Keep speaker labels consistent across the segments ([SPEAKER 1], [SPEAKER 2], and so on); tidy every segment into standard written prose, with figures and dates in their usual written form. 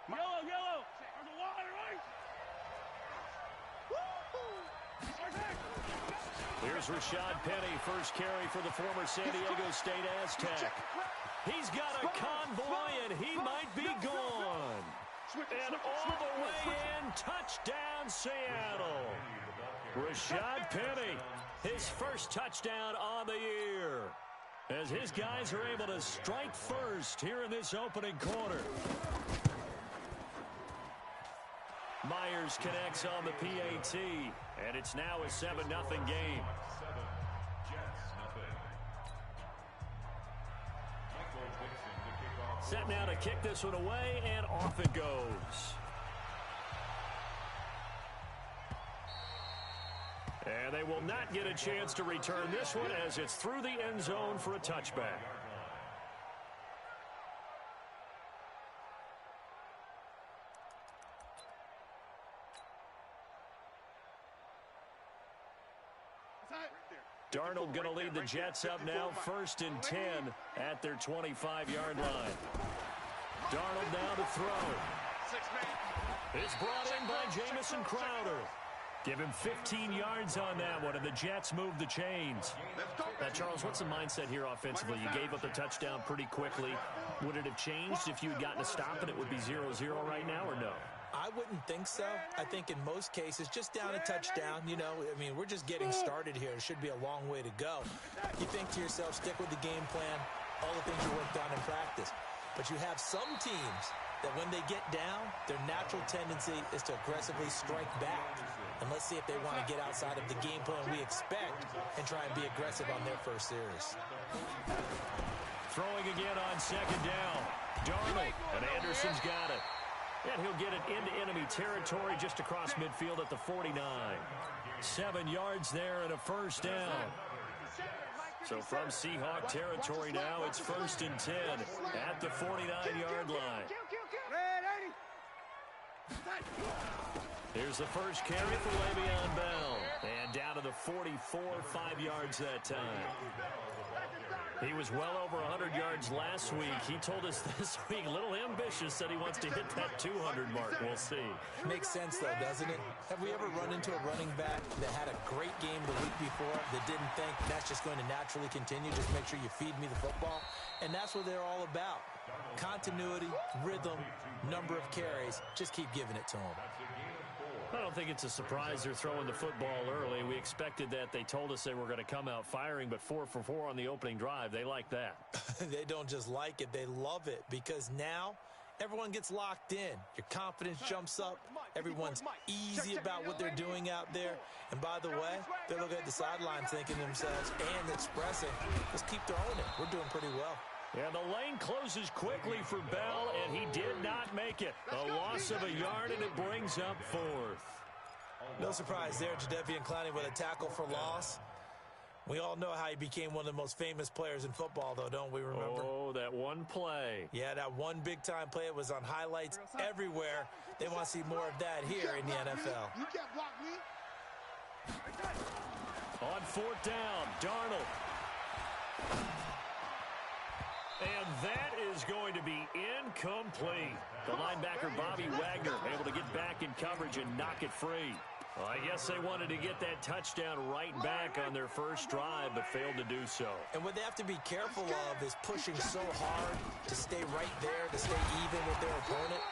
[SPEAKER 1] Yellow. There's a wall right.
[SPEAKER 2] Here's Rashad Penny, first carry for the former San Diego State Aztec. He's got a convoy, and he might be gone. And all the way in, touchdown Seattle. Rashad Penny, his first touchdown on the year, as his guys are able to strike first here in this opening quarter. Myers connects on the PAT, and it's now a 7-0 game. Set now to kick this one away, and off it goes. And they will not get a chance to return this one as it's through the end zone for a touchback. Darnold going to lead the Jets up now, 1st and 10 at their 25-yard line. Darnold now to throw. It's brought in by Jamison Crowder. Give him 15 yards on that one, and the Jets move the chains. Now, Charles, what's the mindset here offensively? You gave up the touchdown pretty quickly. Would it have changed if you had gotten a stop and it would be 0-0 right now, or no?
[SPEAKER 3] I wouldn't think so. I think in most cases, just down a touchdown, you know, I mean, we're just getting started here. It should be a long way to go. You think to yourself, stick with the game plan, all the things you worked on in practice. But you have some teams that when they get down, their natural tendency is to aggressively strike back. And let's see if they want to get outside of the game plan we expect and try and be aggressive on their first series.
[SPEAKER 2] Throwing again on 2nd down. Darnold, and Anderson's got it. And he'll get it into enemy territory just across midfield at the 49. 7 yards there and a 1st down. So from Seahawk territory now, it's 1st and 10 at the 49-yard line. Here's the first carry for Le'Veon Bell. And down to the 44, 5 yards that time. He was well over 100 yards last week. He told us this week, a little ambitious, said he wants to hit that 200 mark. We'll see.
[SPEAKER 3] Makes sense, though, doesn't it? Have we ever run into a running back that had a great game the week before that didn't think that's just going to naturally continue? Just make sure you feed me the football. And that's what they're all about. Continuity, rhythm, number of carries. Just keep giving it to them.
[SPEAKER 2] I don't think it's a surprise they're throwing the football early. We expected that. They told us they were going to come out firing, but 4 for 4 on the opening drive. They like that.
[SPEAKER 3] They don't just like it. They love it because now everyone gets locked in. Your confidence jumps up. Everyone's easy about what they're doing out there. And by the way, they're looking at the sideline thinking to themselves and expressing, let's keep throwing it. We're doing pretty well.
[SPEAKER 2] And the lane closes quickly for Bell, and he did not make it. A loss of a yard, and it brings up 4th.
[SPEAKER 3] No surprise there, Jadeveon Clowney with a tackle for loss. We all know how he became one of the most famous players in football, though, don't we remember?
[SPEAKER 2] Oh, that one play.
[SPEAKER 3] Yeah, that one big-time play. It was on highlights everywhere. They want to see more of that here in the NFL.
[SPEAKER 1] You can't block me.
[SPEAKER 2] On 4th down, Darnold. And that is going to be incomplete. The linebacker, Bobby Wagner, able to get back in coverage and knock it free. Well, I guess they wanted to get that touchdown right back on their first drive, but failed to do so.
[SPEAKER 3] And what they have to be careful of is pushing so hard to stay right there, to stay even with their opponent,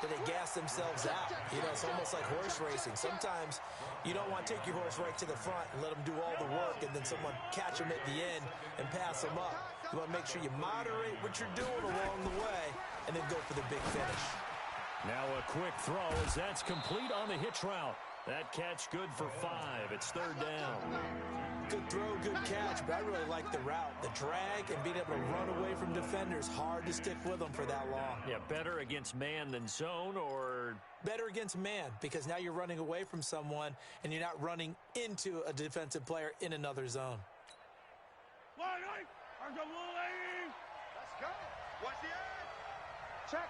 [SPEAKER 3] that they gas themselves out. You know, it's almost like horse racing. Sometimes you don't want to take your horse right to the front and let them do all the work, and then someone catch them at the end and pass them up. You want to make sure you moderate what you're doing along the way and then go for the big finish.
[SPEAKER 2] Now a quick throw as that's complete on the hitch route. That catch good for 5. It's 3rd down.
[SPEAKER 3] Good throw, good catch, but I really like the route. The drag and being able to run away from defenders, hard to stick with them for that long.
[SPEAKER 2] Yeah, better against man than zone, or?
[SPEAKER 3] Better against man, because now you're running away from someone and you're not running into a defensive player in another zone.
[SPEAKER 1] Let's go. Watch the edge. Check.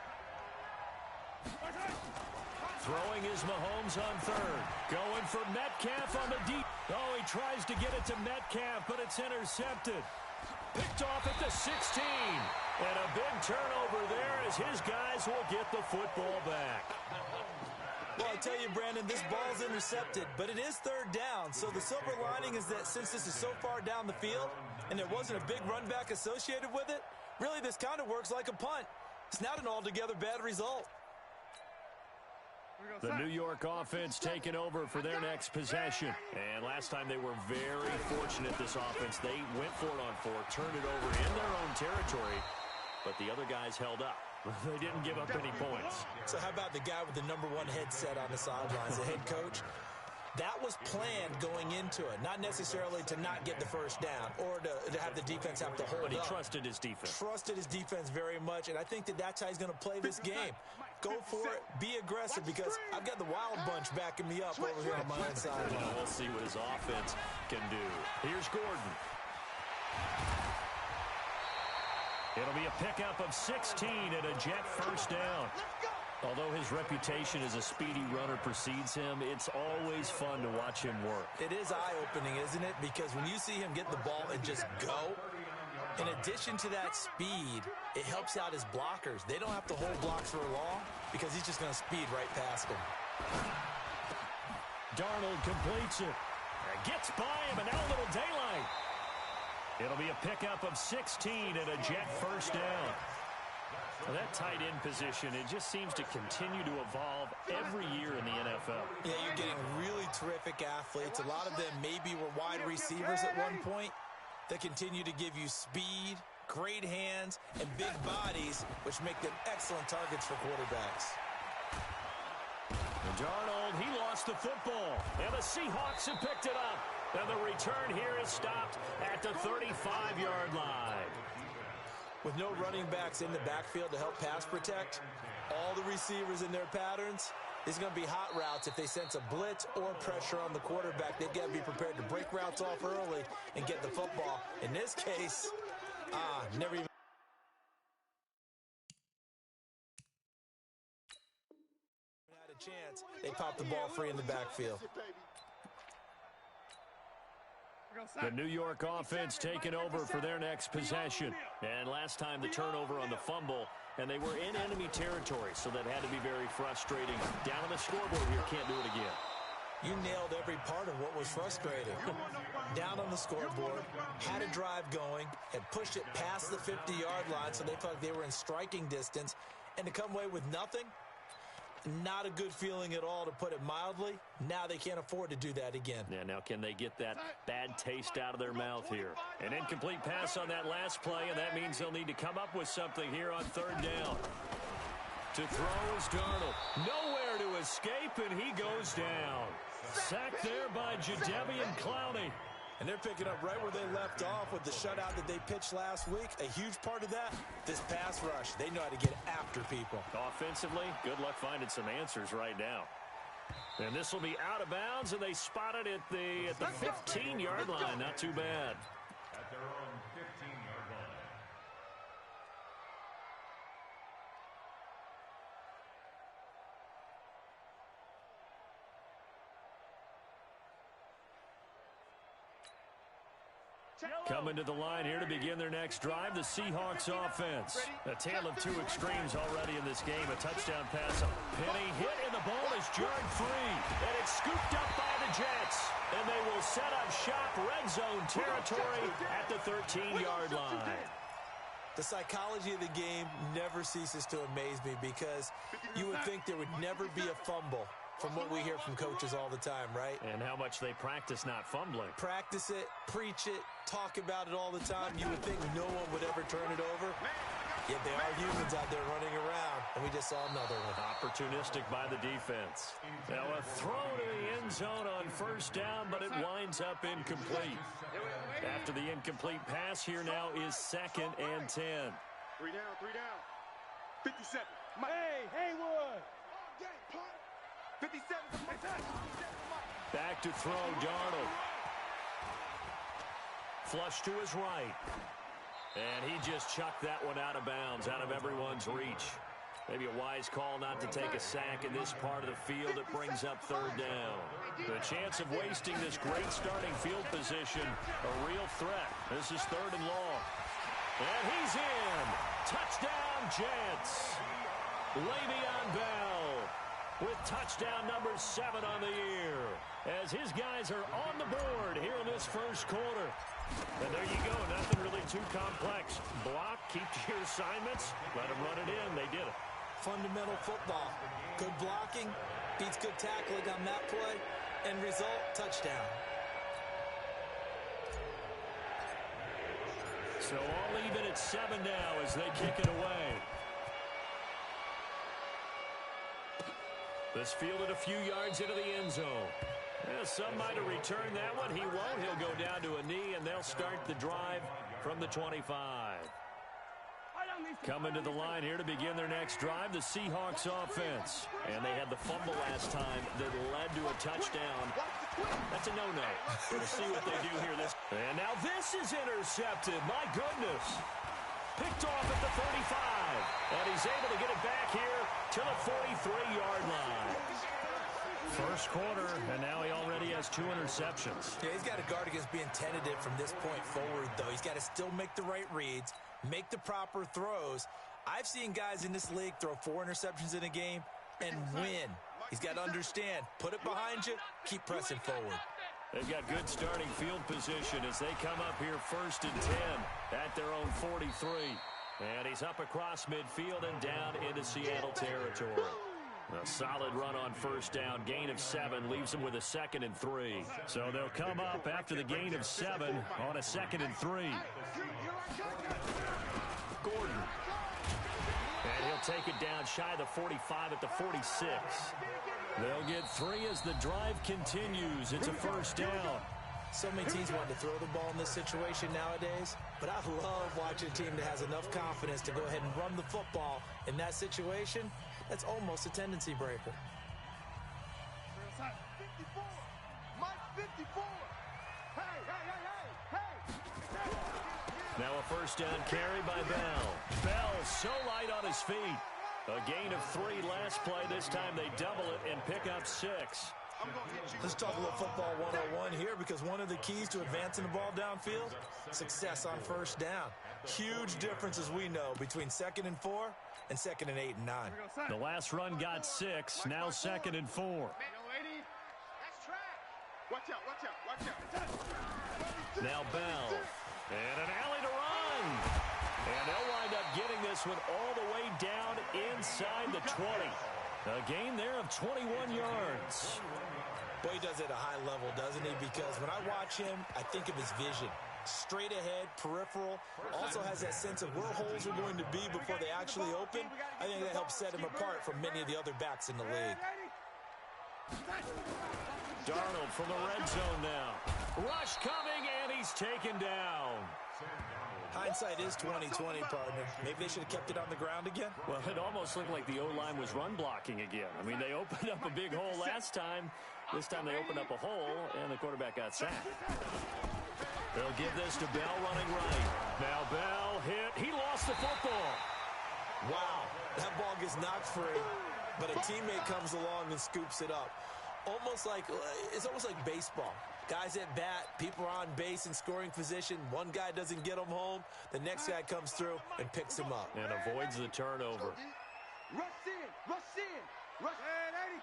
[SPEAKER 2] Throwing is Mahomes on 3rd. Going for Metcalf on the deep. Oh, he tries to get it to Metcalf, but it's intercepted. Picked off at the 16. And a big turnover there as his guys will get the football back.
[SPEAKER 3] Well, I tell you, Brandon, this ball's intercepted, but it is third down. So the silver lining is that since this is so far down the field and there wasn't a big run back associated with it, really this kind of works like a punt. It's not an altogether bad result.
[SPEAKER 2] The New York offense taking over for their next possession. And last time they were very fortunate, this offense. They went for it on 4, turned it over in their own territory, but the other guys held up. They didn't give up any points.
[SPEAKER 3] So how about the guy with the #1 headset on the sidelines, the head coach? That was planned going into it, not necessarily to not get the first down or to have the defense have to hold up.
[SPEAKER 2] But he trusted his defense.
[SPEAKER 3] Trusted his defense very much, and I think that's how he's going to play this game. Go for it, be aggressive, because I've got the wild bunch backing me up over here on my own sideline.
[SPEAKER 2] We'll see what his offense can do. Here's Gordon. It'll be a pickup of 16 and a Jet first down. Although his reputation as a speedy runner precedes him, it's always fun to watch him work.
[SPEAKER 3] It is eye-opening, isn't it? Because when you see him get the ball and just go, in addition to that speed, it helps out his blockers. They don't have to hold blocks for long because he's just going to speed right past them.
[SPEAKER 2] Darnold completes it. Gets by him, and now a little daylight. It'll be a pickup of 16 and a Jet first down. Well, that tight end position, it just seems to continue to evolve every year in the NFL.
[SPEAKER 3] Yeah, you're getting really terrific athletes. A lot of them maybe were wide receivers at one point that continue to give you speed, great hands, and big bodies, which make them excellent targets for quarterbacks.
[SPEAKER 2] And Darnold, he lost the football, and the Seahawks have picked it up. And the return here is stopped at the 35-yard line.
[SPEAKER 3] With no running backs in the backfield to help pass protect, all the receivers in their patterns, these are going to be hot routes. If they sense a blitz or pressure on the quarterback, they've got to be prepared to break routes off early and get the football. In this case, never even had a chance. They popped the ball free in the backfield.
[SPEAKER 2] The New York offense taking over for their next possession. And last time the turnover on the fumble, and they were in enemy territory, so that had to be very frustrating. Down on the scoreboard here, can't do it again.
[SPEAKER 3] You nailed every part of what was frustrating. Down on the scoreboard, had a drive going, had pushed it past the 50-yard line, so they felt like they were in striking distance, and to come away with nothing, not a good feeling at all, to put it mildly. Now they can't afford to do that again.
[SPEAKER 2] Yeah, now can they get that bad taste out of their mouth here? An incomplete pass on that last play, and that means they'll need to come up with something here on third down. To throw is Darnold. Nowhere to escape, and he goes down. Sacked there by Jadeveon Clowney.
[SPEAKER 3] And they're picking up right where they left off with the shutout that they pitched last week. A huge part of that, this pass rush. They know how to get after people.
[SPEAKER 2] Offensively, good luck finding some answers right now. And this will be out of bounds, and they spot it at the 15-yard line. Not too bad.
[SPEAKER 4] At their own 15-yard line.
[SPEAKER 2] Coming to the line here to begin their next drive, the Seahawks offense. A tale of two extremes already in this game. A touchdown pass. Penny hit, and the ball is jarred free. And it's scooped up by the Jets. And they will set up shop, red zone territory at the 13-yard line.
[SPEAKER 3] The psychology of the game never ceases to amaze me, because you would think there would never be a fumble from what we hear from coaches all the time, right?
[SPEAKER 2] And how much they practice not fumbling.
[SPEAKER 3] Practice it, preach it, talk about it all the time. You would think no one would ever turn it over. Yet there are humans out there running around, and we just saw another one.
[SPEAKER 2] Opportunistic by the defense. Now a throw to the end zone on first down, but it winds up incomplete. After the incomplete pass, here now is 2nd and 10.
[SPEAKER 1] 3 down. 57. Hey, Haywood. 57.
[SPEAKER 2] Back to throw, Darnold. Flush to his right. And he just chucked that one out of bounds, out of everyone's reach. Maybe a wise call not to take a sack in this part of the field. It brings up third down. The chance of wasting this great starting field position, a real threat. This is 3rd and long. And he's in. Touchdown, Jets. Le'Veon Bell with touchdown number 7 on the year, as his guys are on the board here in this first quarter. And there you go, nothing really too complex. Block, keep to your assignments, let them run it in. They did it.
[SPEAKER 3] Fundamental football. Good blocking beats good tackling on that play. End result, touchdown.
[SPEAKER 2] So all even at 7 now as they kick it away. This fielded a few yards into the end zone. Yeah, some might have returned that one. He won't. He'll go down to a knee, and they'll start the drive from the 25. Coming to the line here to begin their next drive, the Seahawks offense. And they had the fumble last time that led to a touchdown. That's a no-no. We'll see what they do here. And now this is intercepted. My goodness. Picked off at the 35. And he's able to get it back here to the 43-yard line. First quarter, and now he already has 2 interceptions.
[SPEAKER 3] Yeah, he's got to guard against being tentative from this point forward, though. He's got to still make the right reads, make the proper throws. I've seen guys in this league throw 4 interceptions in a game and win. He's got to understand, put it behind you, keep pressing forward.
[SPEAKER 2] They've got good starting field position as they come up here 1st and 10 at their own 43. And he's up across midfield and down into Seattle territory. A solid run on first down. Gain of 7 leaves them with a 2nd and 3. So they'll come up after the gain of 7 on a 2nd and 3. Gordon. And he'll take it down shy of the 45 at the 46. They'll get 3 as the drive continues. It's a first down.
[SPEAKER 3] So many teams want to throw the ball in this situation nowadays, but I love watching a team that has enough confidence to go ahead and run the football in that situation. That's almost a tendency breaker.
[SPEAKER 1] 54. Mike 54. Hey.
[SPEAKER 2] Now a first down carry by Bell. Bell so light on his feet. A gain of 3 last play. This time they double it and pick up 6.
[SPEAKER 3] Let's talk a little football 101 here, because one of the keys to advancing the ball downfield, success on first down. Huge difference, as we know, between 2nd and 4 and 2nd and 8 and 9.
[SPEAKER 2] The last run got 6. Now 2nd and 4.
[SPEAKER 1] Watch out.
[SPEAKER 2] Now Bell. And an alley to run. And they'll wind up getting this one all the way down inside the 20. A gain there of 21 yards.
[SPEAKER 3] Boy, he does it at a high level, doesn't he? Because when I watch him, I think of his vision. Straight ahead, peripheral. Also has that sense of where holes are going to be before they actually open. I think that helps set him apart from many of the other backs in the league.
[SPEAKER 2] Darnold from the red zone now. Rush coming, and he's taken down.
[SPEAKER 3] Hindsight is 20/20, partner. Maybe they should have kept it on the ground again.
[SPEAKER 2] Well, it almost looked like the O-line was run blocking again. I mean, they opened up a big hole last time. This time they opened up a hole, and the quarterback got sacked. They'll give this to Bell running right. Now Bell hit. He lost the football.
[SPEAKER 3] Wow, that ball gets knocked free, but a teammate comes along and scoops it up. It's almost like baseball. Guys at bat, people are on base in scoring position. One guy doesn't get him home. The next guy comes through and picks him up.
[SPEAKER 2] And avoids the turnover.
[SPEAKER 1] Rush in. Hey, lady.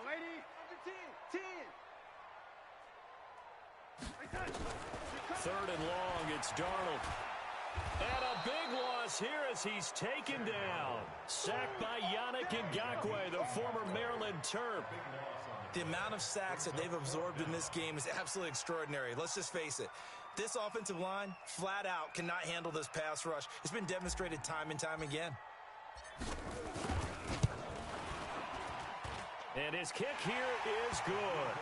[SPEAKER 1] Lady, 10.
[SPEAKER 2] 3rd and long, it's Darnold. And a big loss here as he's taken down. Sacked by Yannick Ngakoue, the former Maryland Terp.
[SPEAKER 3] The amount of sacks that they've absorbed in this game is absolutely extraordinary. Let's just face it. This offensive line, flat out, cannot handle this pass rush. It's been demonstrated time and time again.
[SPEAKER 2] And his kick here is good.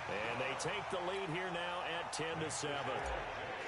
[SPEAKER 2] And they take the lead here now at 10-7.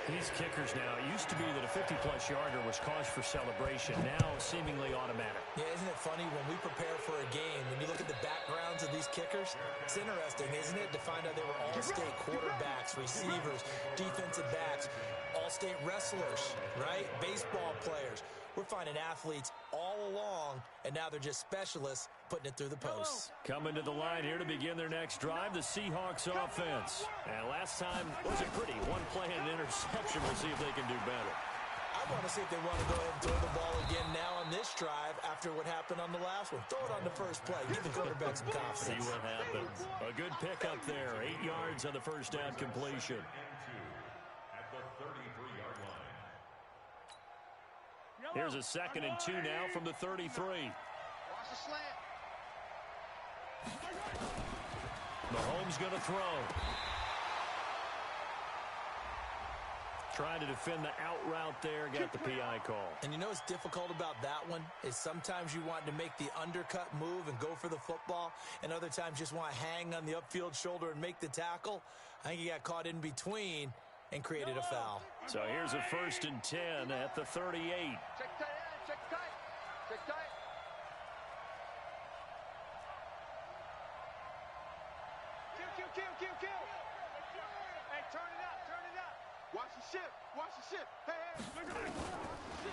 [SPEAKER 2] These kickers now, it used to be that a 50-plus yarder was cause for celebration. Now seemingly automatic.
[SPEAKER 3] Yeah, isn't it funny when we prepare for a game, when you look at the backgrounds of these kickers, it's interesting, isn't it, to find out they were all-state quarterbacks, receivers, defensive backs, all-state wrestlers, right? Baseball players. We're finding athletes all along, and now they're just specialists putting it through the posts.
[SPEAKER 2] Coming to the line here to begin their next drive, the Seahawks offense. And last time wasn't pretty. One play and an interception. We'll see if they can do better.
[SPEAKER 3] I want to see if they want to go ahead and throw the ball again now on this drive after what happened on the last one. Throw it on the first play. Give the quarterback some confidence.
[SPEAKER 2] See what happens. A good pickup there. 8 yards on the first down completion.
[SPEAKER 4] At the 33-yard line.
[SPEAKER 2] Here's a 2nd and 2 now from the 33.
[SPEAKER 1] Watch the slant.
[SPEAKER 2] Mahomes going to throw. Trying to defend the out route there. Got the PI call.
[SPEAKER 3] And you know what's difficult about that one is sometimes you want to make the undercut move and go for the football, and other times just want to hang on the upfield shoulder and make the tackle. I think he got caught in between and created a foul.
[SPEAKER 2] So here's a 1st and 10 at the 38.
[SPEAKER 1] Check tight end. Check tight. Check tight. Kill. Hey, turn it up. Watch the ship. Hey.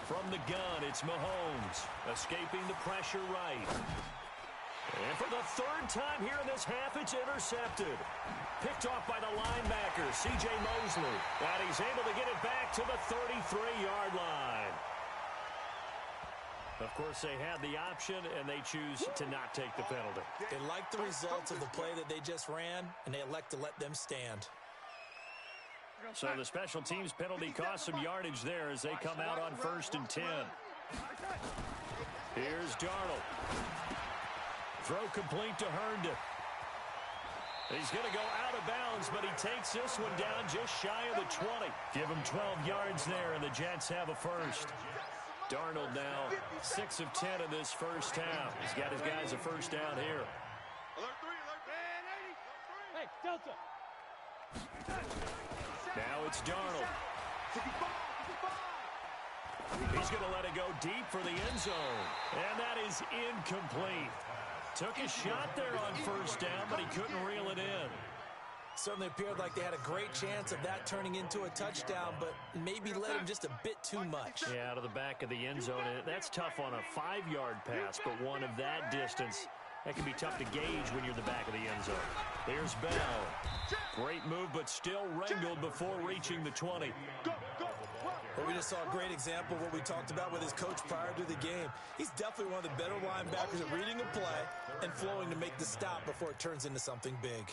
[SPEAKER 2] From the gun, it's Mahomes. Escaping the pressure right. And for the 3rd time here in this half, it's intercepted. Picked off by the linebacker, C.J. Mosley. And he's able to get it back to the 33-yard line. Of course, they had the option, and they choose to not take the penalty.
[SPEAKER 3] They like the results of the play that they just ran, and they elect to let them stand.
[SPEAKER 2] So the special teams penalty cost some yardage there as they come out on 1st and 10. Here's Darnold. Throw complete to Herndon. He's going to go out of bounds, but he takes this one down just shy of the 20. Give him 12 yards there, and the Jets have a first. Darnold now 6 of 10 in this first half. He's got his guys a first down here.
[SPEAKER 1] Alert 3. Hey, Delta.
[SPEAKER 2] Now it's Darnold. He's going to let it go deep for the end zone. And that is incomplete. Took a shot there on first down, but he couldn't reel it in.
[SPEAKER 3] Certainly appeared like they had a great chance of that turning into a touchdown, but maybe led him just a bit too much.
[SPEAKER 2] Yeah, out of the back of the end zone. That's tough on a 5-yard pass, but one of that distance, that can be tough to gauge when you're in the back of the end zone. There's Bell. Great move, but still wrangled before reaching the 20.
[SPEAKER 3] Well, we just saw a great example of what we talked about with his coach prior to the game. He's definitely one of the better linebackers at reading a play and flowing to make the stop before it turns into something big.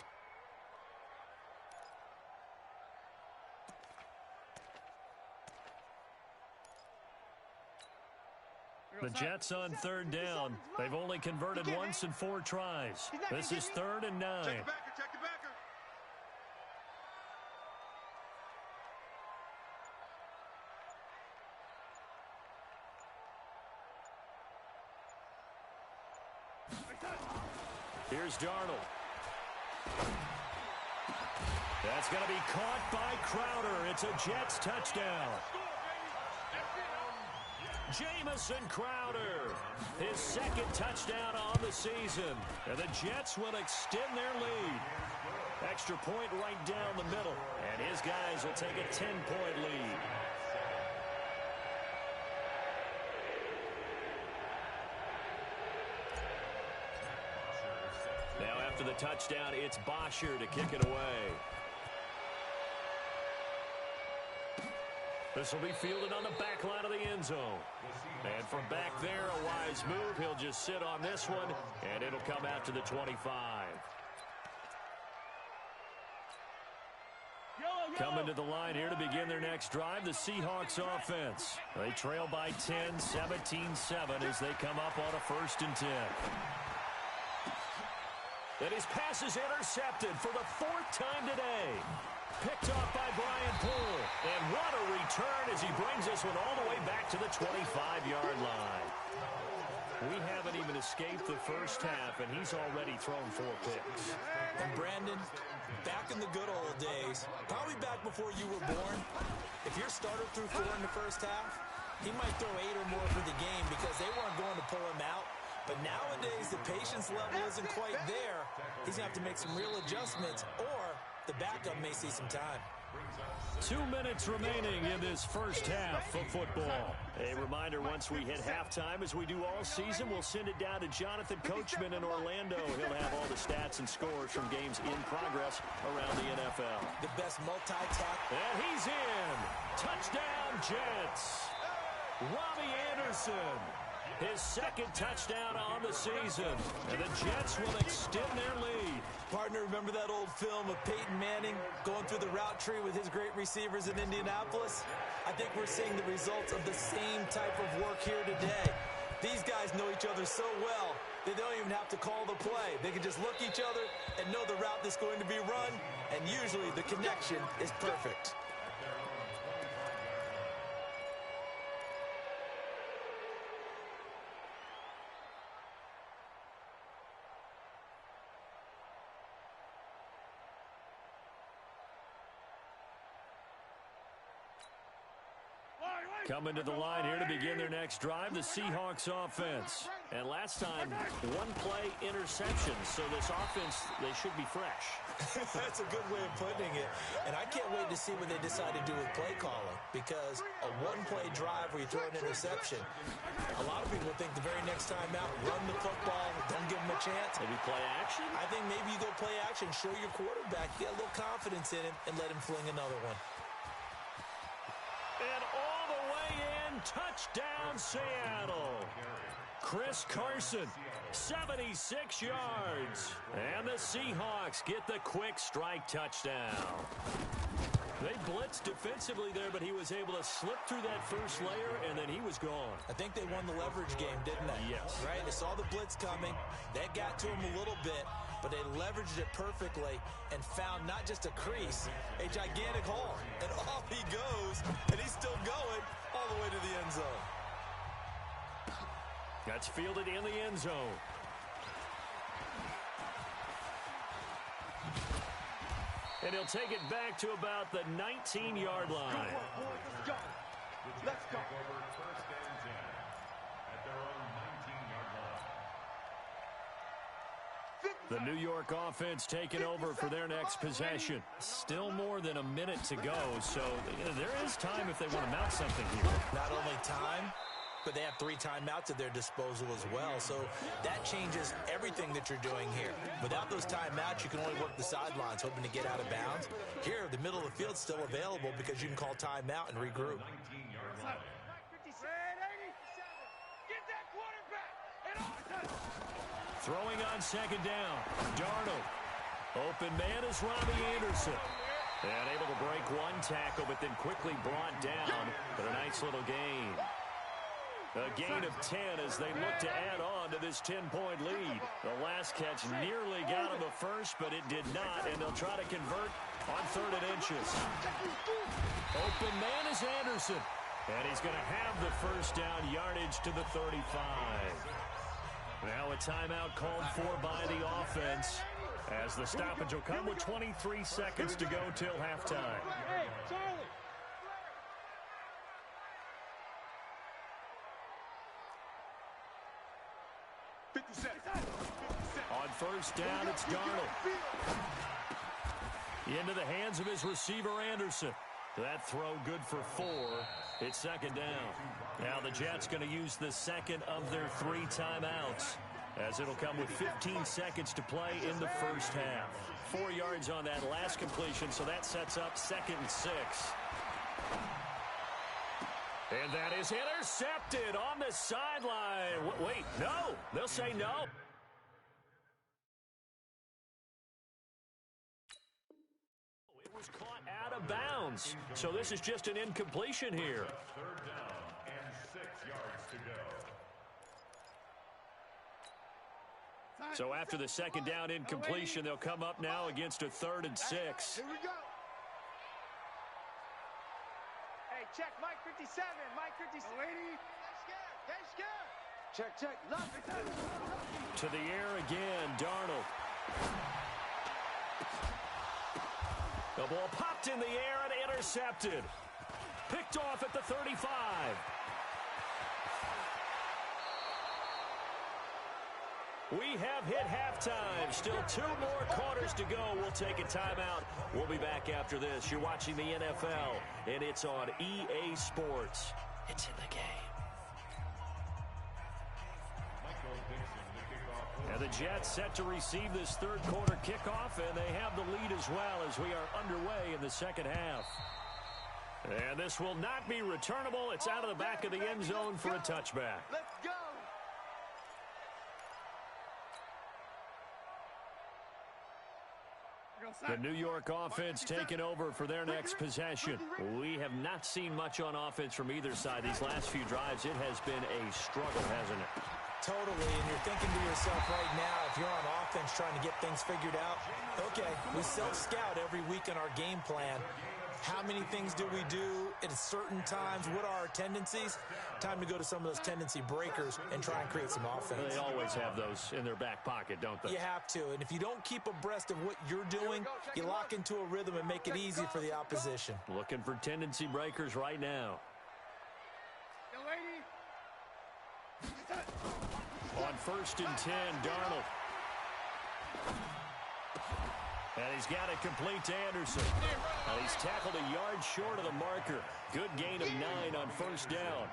[SPEAKER 2] The Jets on 3rd down. They've only converted once in 4 tries. This is 3rd and 9.
[SPEAKER 1] Check the backer.
[SPEAKER 2] Here's Darnold. That's going to be caught by Crowder. It's a Jets touchdown. Jamison Crowder, his 2nd touchdown on the season. And the Jets will extend their lead. Extra point right down the middle. And his guys will take a 10-point lead. Now after the touchdown, it's Bosher to kick it away. This will be fielded on the back line of the end zone. And from back there, a wise move. He'll just sit on this one, and it'll come out to the 25. Coming to the line here to begin their next drive, the Seahawks offense. They trail by 10, 17-7 as they come up on a 1st and 10. And his pass is intercepted for the 4th time today. Picked off by Brian Poole. And what a return as he brings this one all the way back to the 25-yard line. We haven't even escaped the first half, and he's already thrown 4 picks.
[SPEAKER 3] And Brandon, back in the good old days, probably back before you were born, if your starter threw 4 in the first half, he might throw 8 or more for the game because they weren't going to pull him out. But nowadays, the patience level isn't quite there. He's going to have to make some real adjustments, or the backup may see some time.
[SPEAKER 2] 2 minutes remaining in this first half of football. A reminder, once we hit halftime, as we do all season, we'll send it down to Jonathan Coachman in Orlando. He'll have all the stats and scores from games in progress around the NFL.
[SPEAKER 3] The best multi-tack.
[SPEAKER 2] And he's in. Touchdown, Jets. Robbie Anderson. His second touchdown on the season. And the Jets will extend their lead.
[SPEAKER 3] Partner, remember that old film of Peyton Manning going through the route tree with his great receivers in Indianapolis? I think we're seeing the results of the same type of work here today. These guys know each other so well, they don't even have to call the play. They can just look each other and know the route that's going to be run, and usually the connection is perfect.
[SPEAKER 2] Coming to the line here to begin their next drive, the Seahawks offense. And last time, one-play interception. So this offense, they should be fresh.
[SPEAKER 3] That's a good way of putting it. And I can't wait to see what they decide to do with play calling. Because a one-play drive where you throw an interception, a lot of people think the very next time out, run the football, don't give them a chance.
[SPEAKER 2] Maybe play action?
[SPEAKER 3] I think maybe you go play action, show your quarterback, get a little confidence in him, and let him fling another one.
[SPEAKER 2] And all the way in, touchdown Seattle. Chris Carson, 76 yards. And the Seahawks get the quick strike touchdown. They blitzed defensively there, but he was able to slip through that first layer, and then he was gone.
[SPEAKER 3] I think they won the leverage game, didn't they?
[SPEAKER 2] Yes.
[SPEAKER 3] Right? They saw the blitz coming. That got to him a little bit, but they leveraged it perfectly and found not just a crease, a gigantic hole. And off he goes, and he's still going all the way to the end zone.
[SPEAKER 2] That's fielded in the end zone. And he'll take it back to about the 19-yard line.
[SPEAKER 1] Let's go. Let's go.
[SPEAKER 4] First and 10 at their own 19-yard line.
[SPEAKER 2] The New York offense taking over for their next possession. Still more than a minute to go, so there is time if they want to mount something here.
[SPEAKER 3] Not only time, but they have 3 timeouts at their disposal as well. So that changes everything that you're doing here. Without those timeouts, you can only work the sidelines, hoping to get out of bounds. Here, the middle of the field's still available because you can call timeout and regroup.
[SPEAKER 4] 19-yard line.
[SPEAKER 1] Get that quarterback.
[SPEAKER 2] Throwing on second down. Darnold. Open man is Robbie Anderson. And able to break one tackle, but then quickly brought down. But a nice little gain. A gain of 10 as they look to add on to this 10-point lead. The last catch nearly got him a first, but it did not, and they'll try to convert on 3rd and inches. Open man is Anderson, and he's going to have the first down yardage to the 35. Now a timeout called for by the offense as the stoppage will come with 23 seconds to go till halftime.
[SPEAKER 1] Hey, Charlie.
[SPEAKER 2] On first down, it's Darnold. Into the hands of his receiver, Anderson. That throw good for 4. It's second down. Now the Jets going to use the second of their 3 timeouts, as it'll come with 15 seconds to play in the first half. 4 yards on that last completion, so that sets up 2nd and 6. And that is intercepted on the sideline. Wait, no. They'll say no. It was caught out of bounds. So this is just an incompletion here.
[SPEAKER 4] 3rd down and 6 yards to go.
[SPEAKER 2] So after the second down incompletion, they'll come up now against a 3rd and 6.
[SPEAKER 1] Here we go. Hey, check, Mike 57, Mike 57. Lady. Get scared. Check. Love it.
[SPEAKER 2] To the air again, Darnold. The ball popped in the air and intercepted. Picked off at the 35. We have hit halftime. Still 2 more quarters to go. We'll take a timeout. We'll be back after this. You're watching the NFL, and it's on EA Sports. It's in the game. And the Jets set to receive this third quarter kickoff, and they have the lead as well as we are underway in the second half. And this will not be returnable. It's out of the back of the end zone for a touchback.
[SPEAKER 1] Let's go.
[SPEAKER 2] The New York offense taking over for their next possession. We have not seen much on offense from either side. These last few drives, it has been a struggle, hasn't it?
[SPEAKER 3] Totally, and you're thinking to yourself right now, if you're on offense trying to get things figured out, okay, we self-scout every week in our game plan. How many things do we do at certain times? What are our tendencies? Time to go to some of those tendency breakers and try and create some offense.
[SPEAKER 2] They always have those in their back pocket, don't they?
[SPEAKER 3] You have to, and if you don't keep abreast of what you're doing, you lock into a rhythm and make it easy for the opposition.
[SPEAKER 2] Looking for tendency breakers right now. On 1st and 10, Darnold. And he's got it complete to Anderson. And he's tackled a yard short of the marker. Good gain of 9 on 1st down.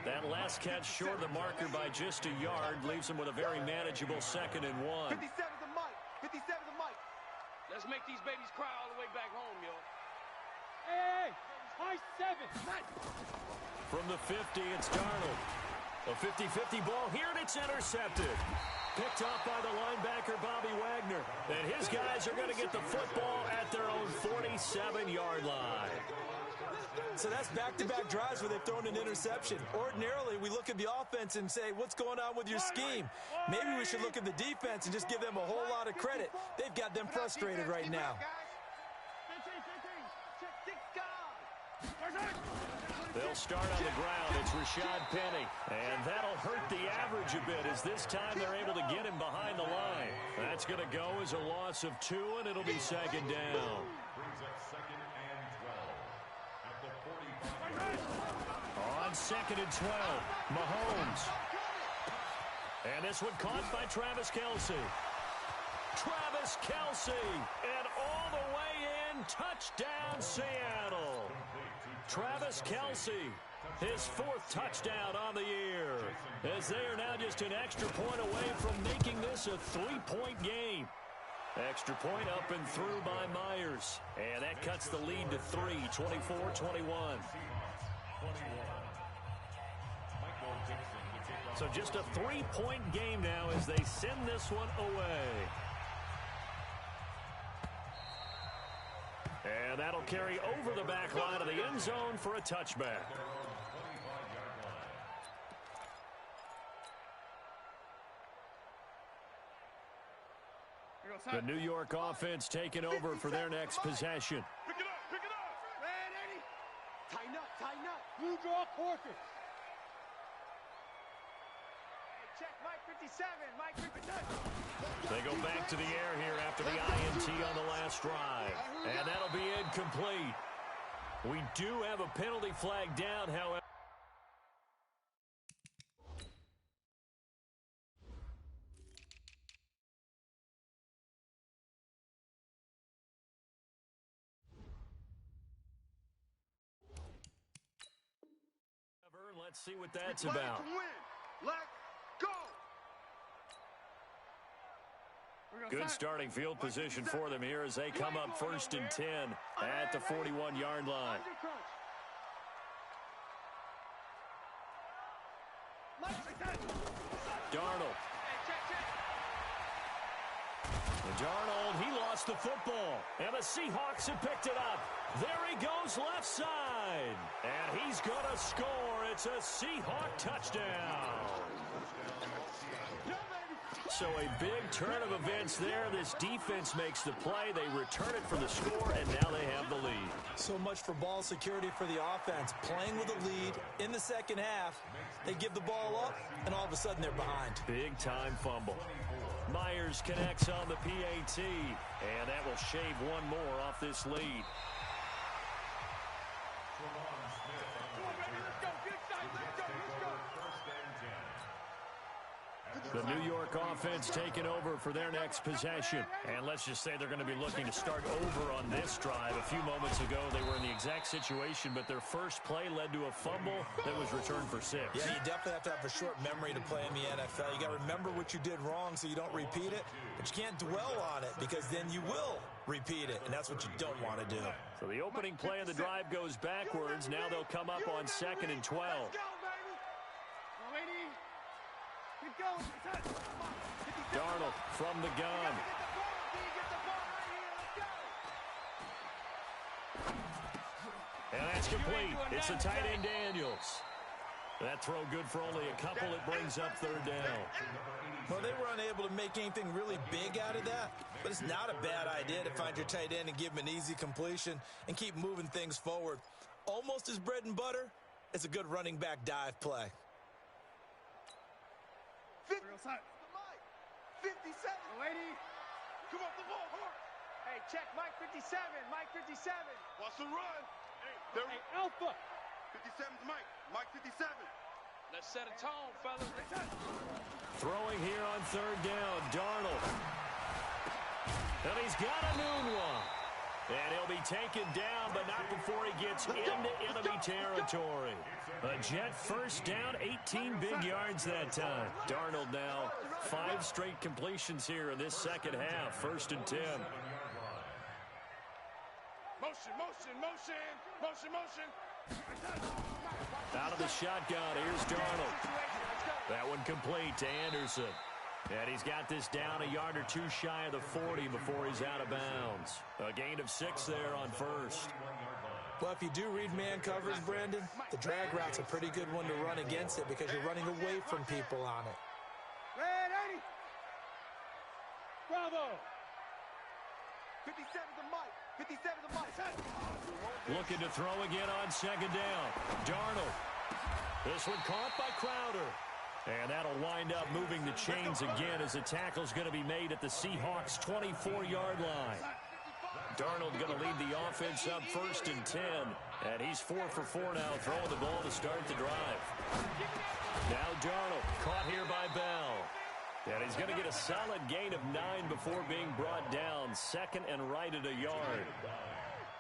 [SPEAKER 2] That last catch short of the marker by just a yard leaves him with a very manageable 2nd and 1.
[SPEAKER 1] 57 to Mike. 57 to Mike.
[SPEAKER 5] Let's make these babies cry all the way back home, yo.
[SPEAKER 1] Hey, high 7.
[SPEAKER 2] From the 50, it's Darnold. A 50-50 ball here, and it's intercepted. Picked off by the linebacker, Bobby Wagner. And his guys are going to get the football at their own 47-yard line.
[SPEAKER 3] So that's back-to-back drives where they've thrown an interception. Ordinarily, we look at the offense and say, what's going on with your scheme? Maybe we should look at the defense and just give them a whole lot of credit. They've got them frustrated right now.
[SPEAKER 2] They'll start on the ground. It's Rashad Penny. And that'll hurt the average a bit as this time they're able to get him behind the line. That's going to go as a loss of 2, and it'll be 2nd down. On 2nd and 12, Mahomes. And this one caught by Travis Kelce. Travis Kelce. And all the way in, touchdown Seattle. Travis Kelce, his 4th touchdown on the year, as they are now just an extra point away from making this a 3-point game. Extra point up and through by Myers, and that cuts the lead to 3, 24-21. So just a 3-point game now as they send this one away. And that'll carry over the back line of the end zone for a touchback. The New York offense taking over for their next possession.
[SPEAKER 1] Pick it up, pick it up. Man, Eddie. Tighten up, tighten up. Blue draw quarter. Hey, check Mike 57, Mike 57.
[SPEAKER 2] They go back to the air here after the INT on the last drive. And that'll be incomplete. We do have a penalty flag down, however. Let's see what that's about.
[SPEAKER 1] Let's go.
[SPEAKER 2] Good starting field position for them here as they come up 1st and 10 at the 41-yard line. Darnold. Darnold, he lost the football. And the Seahawks have picked it up. There he goes left side. And he's going to score. It's a Seahawk touchdown. So a big turn of events there. This defense makes the play. They return it for the score, and now they have the lead.
[SPEAKER 3] So much for ball security for the offense. Playing with a lead in the second half, they give the ball up, and all of a sudden they're behind.
[SPEAKER 2] Big-time fumble. Myers connects on the PAT, and that will shave one more off this lead. The The New York offense taking over for their next possession. And let's just say they're going to be looking to start over on this drive. A few moments ago, they were in the exact situation, but their first play led to a fumble that was returned for 6.
[SPEAKER 3] Yeah, you definitely have to have a short memory to play in the NFL. You got to remember what you did wrong so you don't repeat it, but you can't dwell on it because then you will repeat it, and that's what you don't want to do.
[SPEAKER 2] So the opening play of the drive goes backwards. Now they'll come up on 2nd and 12. Darnold from the gun. And that's complete. It's the tight end Daniels. That throw good for only a couple. It brings up 3rd down.
[SPEAKER 3] Well, they were unable to make anything really big out of that, but it's not a bad idea to find your tight end and give him an easy completion and keep moving things forward. Almost as bread and butter, it's a good running back dive play.
[SPEAKER 1] 57. Lady. Come up the ball. Hey, check Mike 57. Mike 57.
[SPEAKER 6] Watch the run.
[SPEAKER 1] Hey, Alpha.
[SPEAKER 6] 57's Mike. Mike 57.
[SPEAKER 5] Let's set a tone, fellas.
[SPEAKER 2] Throwing here on 3rd down, Darnold. And he's got a noon one. And he'll be taken down, but not before he gets into enemy territory. A Jet first down, 18 big yards that time. Darnold now 5 straight completions here in this second half. 1st and 10.
[SPEAKER 6] Motion.
[SPEAKER 2] Out of the shotgun, here's Darnold. That one complete to Anderson. And he's got this down a yard or 2 shy of the 40 before he's out of bounds. A gain of 6 there on 1st.
[SPEAKER 3] Well, if you do read man coverage, Brandon, the drag route's a pretty good one to run against it because you're running away from people on it.
[SPEAKER 1] Red 80. Bravo. 57 to Mike. 57 to Mike.
[SPEAKER 2] Looking to throw again on 2nd down. Darnold. This one caught by Crowder. And that'll wind up moving the chains again as the tackle's going to be made at the Seahawks' 24-yard line. Darnold going to lead the offense up 1st and 10. And he's 4 for 4 now, throwing the ball to start the drive. Now Darnold caught here by Bell. And he's going to get a solid gain of 9 before being brought down. 2nd and right at a yard.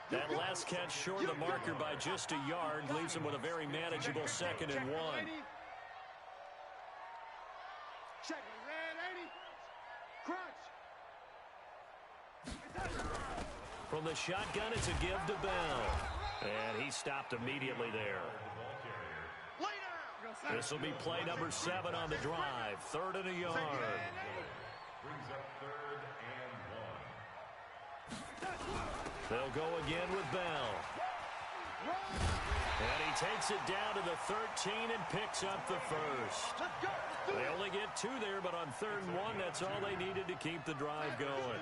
[SPEAKER 2] That last catch short of the marker by just a yard leaves him with a very manageable 2nd and 1.
[SPEAKER 1] Check. Red 80. Crunch.
[SPEAKER 2] From the shotgun, it's a give to Bell. And he stopped immediately there. This will be play number 7 on the drive. 3rd and a yard.
[SPEAKER 4] Brings up 3rd and 1.
[SPEAKER 2] They'll go again with Bell. And he takes it down to the 13 and picks up the 1st. They only get 2 there, but on 3rd and 1, that's all they needed to keep the drive going.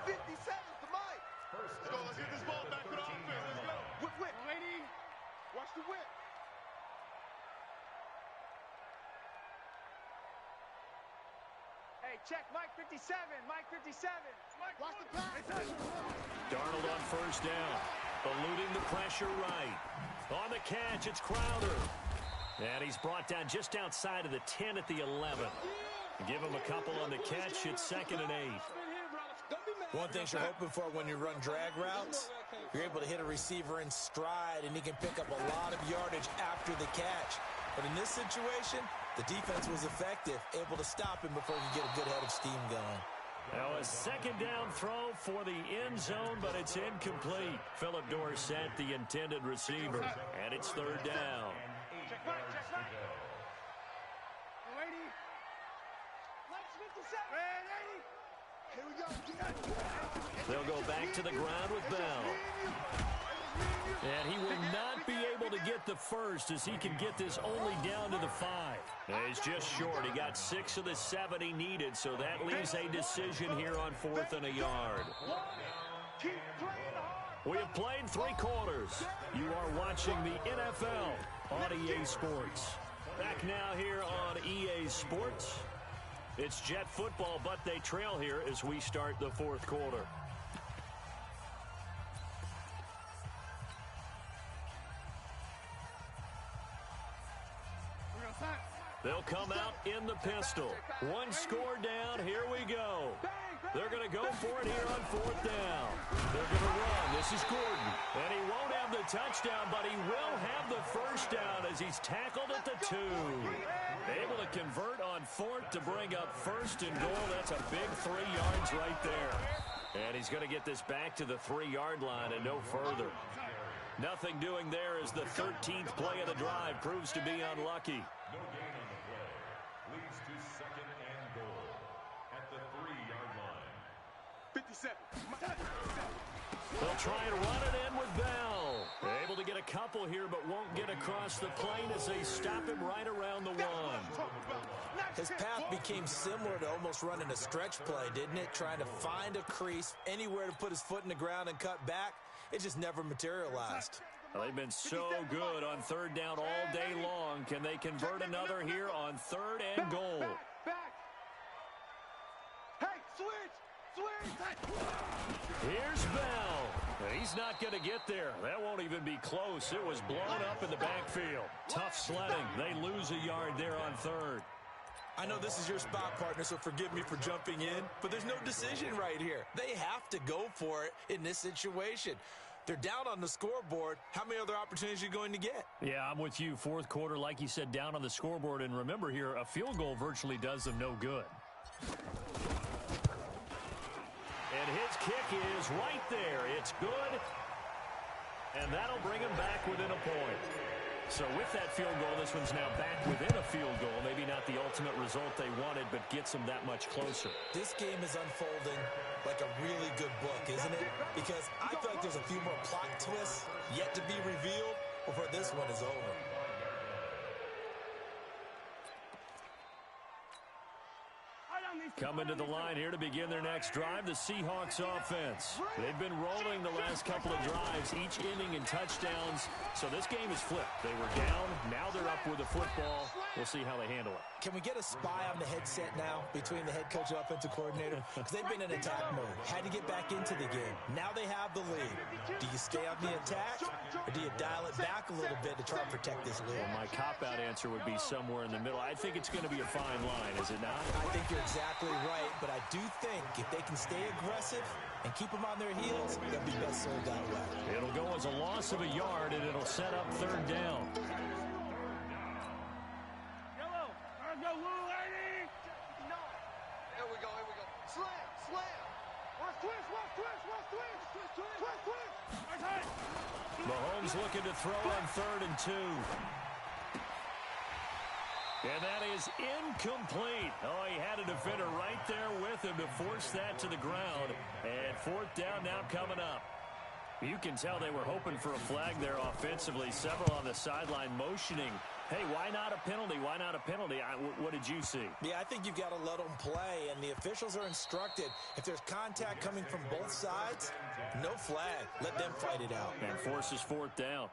[SPEAKER 1] 57's to Mike.
[SPEAKER 6] Let's go. Let's get this ball back to the offense. Let's go.
[SPEAKER 1] Whip. Lady. Watch the whip. Hey, check Mike 57. Mike 57. Watch the pass.
[SPEAKER 2] Darnold on 1st down. Eluding the pressure right. On the catch, it's Crowder. And he's brought down just outside of the 10 at the 11. Give him a couple on the catch. It's 2nd and 8.
[SPEAKER 3] One thing you're hoping for when you run drag routes, you're able to hit a receiver in stride, and he can pick up a lot of yardage after the catch. But in this situation, the defense was effective, able to stop him before he could get a good head of steam going.
[SPEAKER 2] Now a 2nd down throw for the end zone, but it's incomplete. Philip Dorsett, the intended receiver, and it's 3rd down.
[SPEAKER 1] Check Mike. Lady. Mike 57. Red 80. Here we go.
[SPEAKER 2] They'll go back to the ground with Bell. And he will not be able to get the 1st as he can get this only down to the 5. He's just short. He got 6 of the 7 he needed, so that leaves a decision here on 4th and a yard. We have played 3 quarters. You are watching the NFL on EA Sports. Back now here on EA Sports. It's Jet football, but they trail here as we start the 4th quarter. They'll come out in the pistol. One score down. Here we go. They're going to go for it here on fourth down. They're going to run. This is Gordon. And he won't have the touchdown, but he will have the first down as he's tackled at the 2. Able to convert on fourth to bring up first and goal. That's a big 3 yards right there. And he's going to get this back to the 3-yard line and no further. Nothing doing there as the 13th play of the drive proves to be unlucky.
[SPEAKER 4] No gain on the play. Leads to second and goal at the 3-yard line.
[SPEAKER 6] 57.
[SPEAKER 2] They'll try and run it in with Bell. Able to get a couple here, but won't get across the plane as they stop him right around the 1.
[SPEAKER 3] His path became similar to almost running a stretch play, didn't it? Trying to find a crease, anywhere to put his foot in the ground and cut back. It just never materialized.
[SPEAKER 2] Well, they've been so good on third down all day long. Can they convert another here on third and goal?
[SPEAKER 1] Back. Hey, switch.
[SPEAKER 2] Here's Bell. He's not going to get there. That won't even be close. It was blown up in the backfield. Tough sledding. They lose a yard there on third.
[SPEAKER 3] I know this is your spot, partner, so forgive me for jumping in, but there's no decision right here. They have to go for it in this situation. They're down on the scoreboard. How many other opportunities are you going to get?
[SPEAKER 2] Yeah, I'm with you. Fourth quarter, like you said, down on the scoreboard. And remember here, a field goal virtually does them no good. And his kick is right there. It's good. And that'll bring him back within a point. So with that field goal, this one's now back within a field goal. Maybe not the ultimate result they wanted, but gets them that much closer.
[SPEAKER 3] This game is unfolding like a really good book, isn't it? Because I feel like there's a few more plot twists yet to be revealed before this one is over.
[SPEAKER 2] Coming to the line here to begin their next drive, the Seahawks offense. They've been rolling the last couple of drives, each inning in touchdowns. So this game is flipped. They were down. Now they're up with the football. We'll see how they handle it.
[SPEAKER 3] Can we get a spy on the headset now between the head coach and offensive coordinator? Because they've been in attack mode. Had to get back into the game. Now they have the lead. Do you stay on the attack, or do you dial it back a little bit to try and protect this lead?
[SPEAKER 2] Well, my cop-out answer would be somewhere in the middle. I think it's going to be a fine line, is it not?
[SPEAKER 3] I think you're exactly right, but I do think if they can stay aggressive and keep them on their heels, they'll be best served that way.
[SPEAKER 2] It'll go as a loss of a yard, and it'll set up third down.
[SPEAKER 1] Go, little lady! No.
[SPEAKER 6] Here we go. Slam.
[SPEAKER 1] Watch twist.
[SPEAKER 2] Mahomes looking to throw on 3rd and 2. And that is incomplete. Oh, he had a defender right there with him to force that to the ground. And 4th down now coming up. You can tell they were hoping for a flag there offensively. Several on the sideline motioning. Hey, why not a penalty? Why not a penalty? What did you see?
[SPEAKER 3] Yeah, I think you've got to let them play, and the officials are instructed. If there's contact coming from both sides, no flag. Let them fight it out.
[SPEAKER 2] And forces 4th down.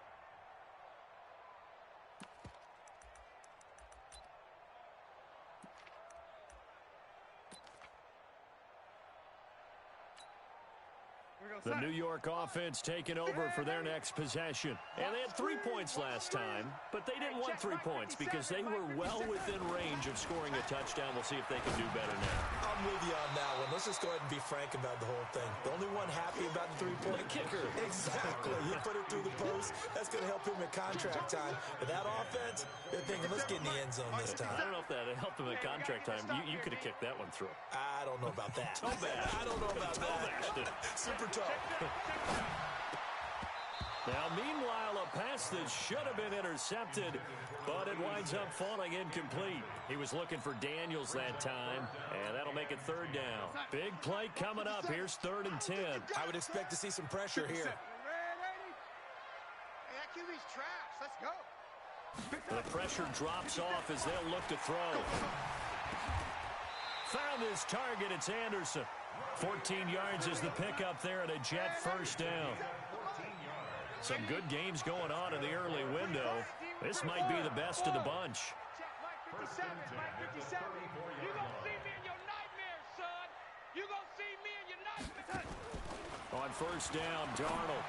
[SPEAKER 2] The New York offense taking over for their next possession. And they had 3 points last time, but they didn't want 3 points because they were well within range of scoring a touchdown. We'll see if they can do better now.
[SPEAKER 3] I'm with you on that one. Let's just go ahead and be frank about the whole thing. The only one happy about the 3-point
[SPEAKER 2] kicker.
[SPEAKER 3] Exactly. You put it through the post. That's going to help him in contract time. But that offense, they're thinking, let's get in the end zone this time.
[SPEAKER 2] I don't know if that helped him in contract time. You could have kicked that one through.
[SPEAKER 3] I don't know about that.
[SPEAKER 2] Toe bash.
[SPEAKER 3] I don't know about that. Super tough.
[SPEAKER 2] Now, meanwhile, a pass that should have been intercepted, but it winds up falling incomplete. He was looking for Daniels that time, and that'll make it 3rd down. Big play coming up. Here's 3rd and 10.
[SPEAKER 3] I would expect to see some pressure here.
[SPEAKER 1] Hey, that QB's trash. Let's go.
[SPEAKER 2] The pressure drops off as they'll look to throw. Found his target. It's Anderson. 14 yards is the pickup there and a Jet 1st down. Some good games going on in the early window. This might be the best of the bunch.
[SPEAKER 1] Mike 57.
[SPEAKER 5] You gonna see me in your nightmares, son. You gonna see me in your nightmares.
[SPEAKER 2] On 1st down, Darnold.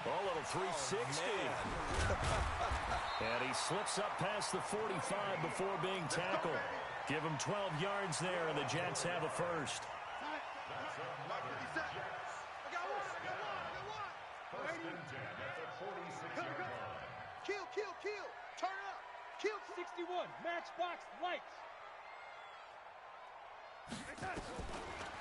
[SPEAKER 2] A little 360. And he slips up past the 45 before being tackled. Give him 12 yards there, and the Jets have a first.
[SPEAKER 6] Kill. Turn up. Kill.
[SPEAKER 5] 61. Matchbox lights.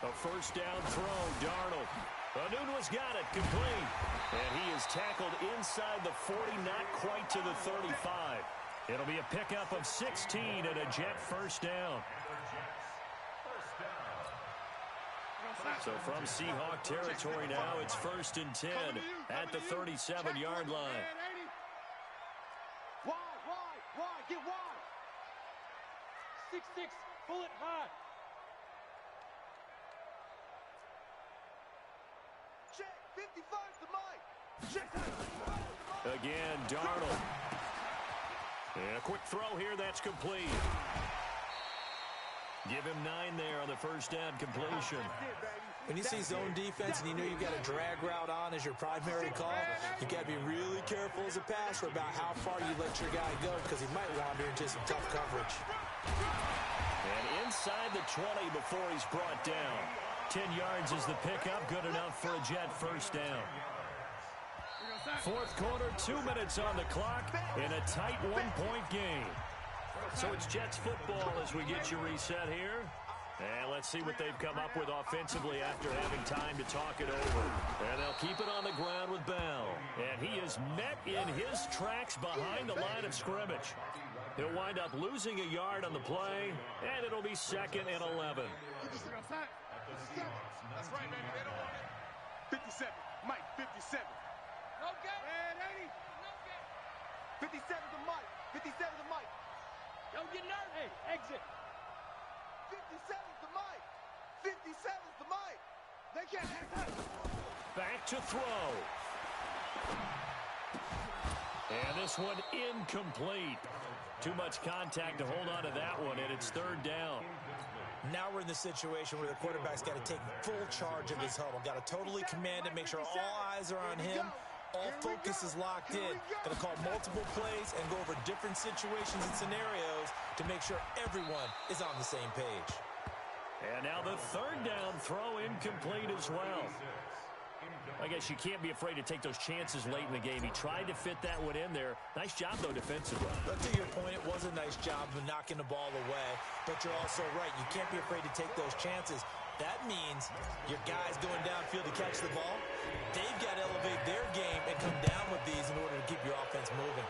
[SPEAKER 2] A first down throw, Darnold. Anunua's got it, complete. And he is tackled inside the 40, not quite to the 35. It'll be a pickup of 16 and a Jet first down. So from Seahawk territory now, it's 1st and 10 at the 37-yard line.
[SPEAKER 6] Wide, get wide.
[SPEAKER 5] 6-6, bullet high.
[SPEAKER 6] Check, 55 to Mike. Check.
[SPEAKER 2] Again, Darnold. And a quick throw here, that's complete. Give him 9 there on the first down completion.
[SPEAKER 3] When you see zone defense and you know you've got a drag route on as your primary call, you've got to be really careful as a passer about how far you let your guy go because he might wander into some tough coverage.
[SPEAKER 2] And inside the 20 before he's brought down. 10 yards is the pickup, good enough for a Jet first down. Fourth quarter, 2 minutes on the clock in a tight one-point game. So it's Jets football as we get you reset here. And let's see what they've come up with offensively after having time to talk it over. And they'll keep it on the ground with Bell. And he is met in his tracks behind the line of scrimmage. He'll wind up losing a yard on the play, and it'll be 2nd and 11.
[SPEAKER 6] That's right, baby. They don't want it. 57. Mike, 57.
[SPEAKER 5] No gap.
[SPEAKER 6] And 80.
[SPEAKER 5] No gap.
[SPEAKER 6] 57 to Mike. 57 to Mike.
[SPEAKER 5] Don't get nervous. Hey, exit.
[SPEAKER 6] 57 to Mike. 57 to Mike. They can't have that.
[SPEAKER 2] Back to throw. And this one incomplete. Too much contact to hold on to that one, and it's 3rd down.
[SPEAKER 3] Now we're in the situation where the quarterback's got to take full charge of his huddle. Got to totally command it, make sure all eyes are on him. All focus is locked in. Going to call multiple plays and go over different situations and scenarios to make sure everyone is on the same page.
[SPEAKER 2] And now the 3rd down throw incomplete as well. I guess you can't be afraid to take those chances late in the game. He tried to fit that one in there. Nice job, though, defensively.
[SPEAKER 3] But to your point, it was a nice job of knocking the ball away. But you're also right. You can't be afraid to take those chances. That means your guys going downfield to catch the ball, they've got to elevate their game and come down with these in order to keep your offense moving.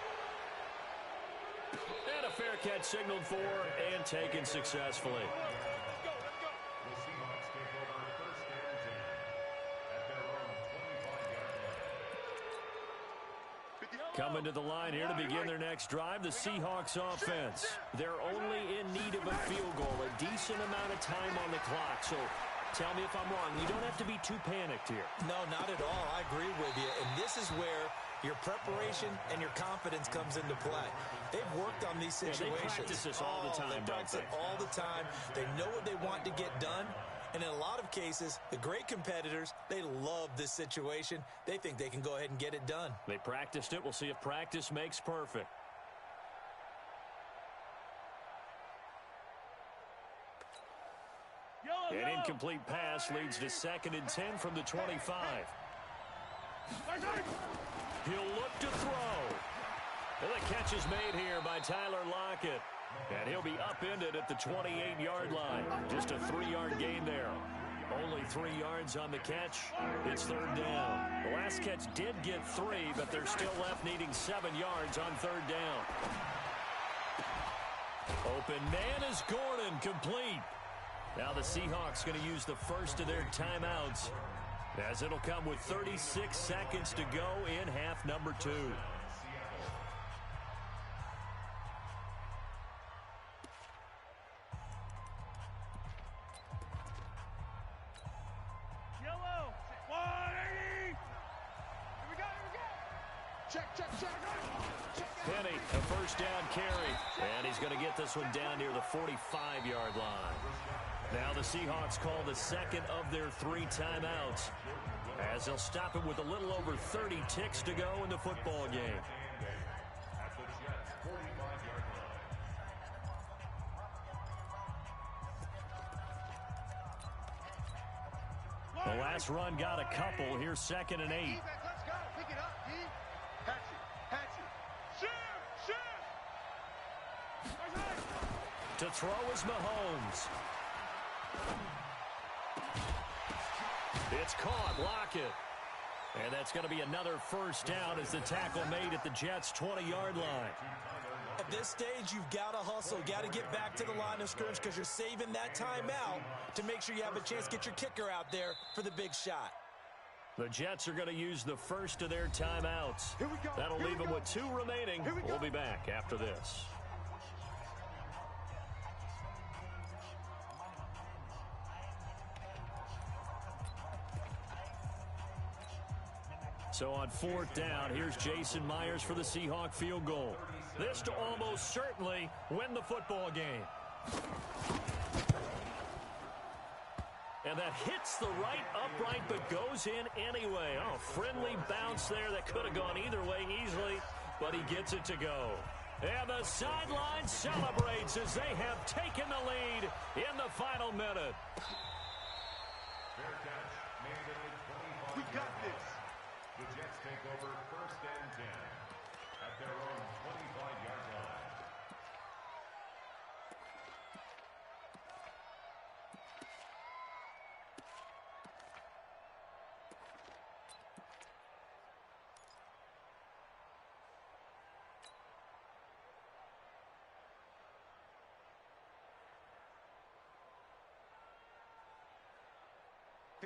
[SPEAKER 2] And a fair catch signaled for and taken successfully. Coming to the line here to begin their next drive, the Seahawks offense. They're only in need of a field goal, a decent amount of time on the clock. So tell me if I'm wrong. You don't have to be too panicked here.
[SPEAKER 3] No, not at all. I agree with you. And this is where your preparation and your confidence comes into play. They've worked on these situations.
[SPEAKER 2] They practice this all the time,
[SPEAKER 3] they practice it all the time. They know what they want to get done. And in a lot of cases, the great competitors, they love this situation. They think they can go ahead and get it done.
[SPEAKER 2] They practiced it. We'll see if practice makes perfect. An incomplete pass leads to 2nd and 10 from the 25. He'll look to throw. And the catch is made here by Tyler Lockett. And he'll be upended at the 28-yard line. Just a 3-yard gain there. Only 3 yards on the catch. It's 3rd down. The last catch did get 3, but they're still left needing 7 yards on 3rd down. Open man is Gordon, complete. Now the Seahawks going to use the first of their timeouts, as it'll come with 36 seconds to go in half number 2. Penny, a first down carry. And he's going to get this one down near the 45-yard line. Now the Seahawks call the 2nd of their 3 timeouts, as they'll stop it with a little over 30 ticks to go in the football game. last run got a couple. Here's 2nd and 8.
[SPEAKER 1] Defense, let's go. Pick it up, D. Hatch it. Shoot.
[SPEAKER 2] To throw is Mahomes. It's caught. Lockett. And that's going to be another first down as the tackle made at the Jets' 20-yard line.
[SPEAKER 3] At this stage, you've got to hustle. Got to get back to the line of scrimmage because you're saving that timeout to make sure you have a chance to get your kicker out there for the big shot.
[SPEAKER 2] The Jets are going to use the first of their timeouts.
[SPEAKER 1] Here we go.
[SPEAKER 2] That'll leave them with 2 remaining. We'll be back after this. So on 4th down, here's Jason Myers for the Seahawk field goal. This to almost certainly win the football game. And that hits the right upright but goes in anyway. Oh, friendly bounce there that could have gone either way easily, but he gets it to go. And the sideline celebrates as they have taken the lead in the final minute.
[SPEAKER 6] We got this.
[SPEAKER 4] The Jets take over 1st and 10 at their own 25-yard line.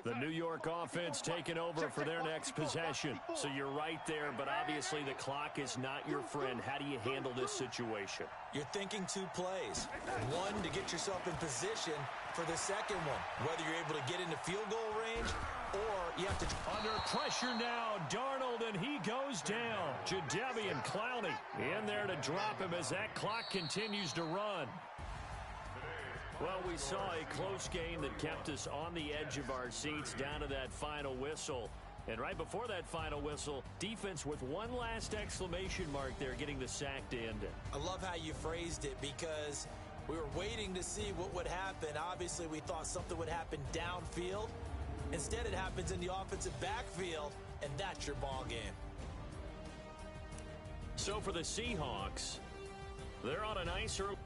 [SPEAKER 2] The New York offense taking over for their next possession. So you're right there, but obviously the clock is not your friend. How do you handle this situation?
[SPEAKER 3] You're thinking 2 plays. One, to get yourself in position for the second one, whether you're able to get into field goal range or you have to...
[SPEAKER 2] Under pressure now, Darnold, and he goes down. Jadeveon Clowney in there to drop him as that clock continues to run. Well, we saw a close game that kept us on the edge of our seats down to that final whistle. And right before that final whistle, defense with one last exclamation mark there getting the sack to end it.
[SPEAKER 3] I love how you phrased it because we were waiting to see what would happen. Obviously, we thought something would happen downfield. Instead, it happens in the offensive backfield, and that's your ball game.
[SPEAKER 2] So for the Seahawks, they're on a nice early